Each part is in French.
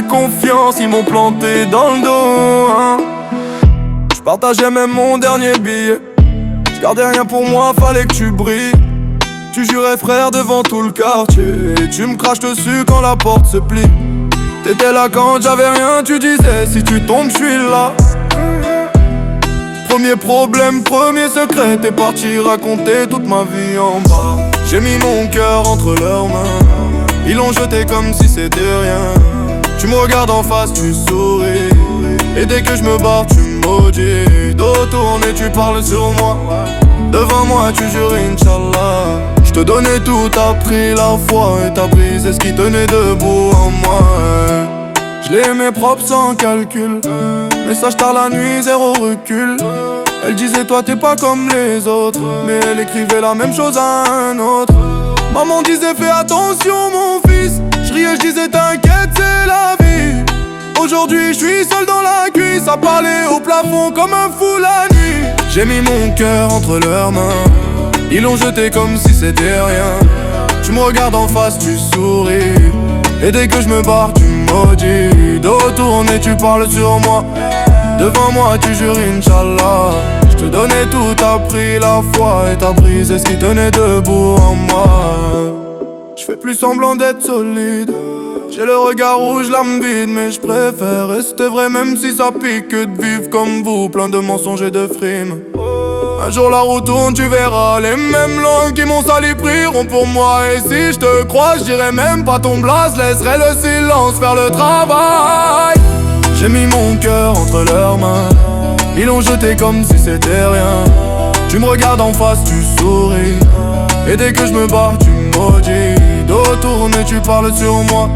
confiance, ils m'ont planté dans le dos, hein. J'partageais même mon dernier billet. J'gardais rien pour moi, fallait que tu brilles. Tu jurais frère devant tout le quartier. Et tu me craches dessus quand la porte se plie. T'étais là quand j'avais rien, tu disais si tu tombes j'suis là. Premier problème, premier secret, t'es parti raconter toute ma vie en bas. J'ai mis mon cœur entre leurs mains, ils l'ont jeté comme si c'était rien. Tu me regardes en face, tu souris, et dès que je me barre, tu me maudis. Dos tourné, tu parles sur moi, devant moi tu jures Inch'Allah. Je te donnais tout, t'as pris la foi et t'as brisé ce qui tenait debout en moi. Je l'ai aimé propre sans calcul, message tard la nuit, zéro recul. Elle disait toi t'es pas comme les autres, mais elle écrivait la même chose à un autre. Maman disait fais attention mon fils, je riais, je disais t'inquiète c'est la vie. Aujourd'hui je suis seul dans la cuisse, à parler au plafond comme un fou la nuit. J'ai mis mon cœur entre leurs mains, ils l'ont jeté comme si c'était rien. Tu me regardes en face, tu souris, et dès que je me barre, tu me maudis. Dos tourné, tu parles sur moi, devant moi, tu jures Inch'Allah. Je te donnais tout, t'as pris la foi et t'as brisé ce qui tenait debout en moi. Je fais plus semblant d'être solide, j'ai le regard rouge, l'âme vide, mais je préfère rester vrai même si ça pique que de vivre comme vous, plein de mensonges et de frimes. Un jour la roue tourne, tu verras, les mêmes langues qui m'ont sali prieront pour moi. Et si je te crois, je dirais même pas ton blase, laisserai le silence faire le travail. J'ai mis mon cœur entre leurs mains, ils l'ont jeté comme si c'était rien. Tu me regardes en face, tu souris, et dès que je me barre, tu me maudis. Dos tourné, tu parles sur moi,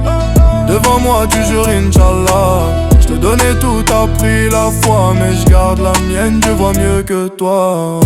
devant moi, tu jures Inch'Allah. Je te donnais tout, t'as pris la foi, mais je garde la mienne, je vois mieux que toi.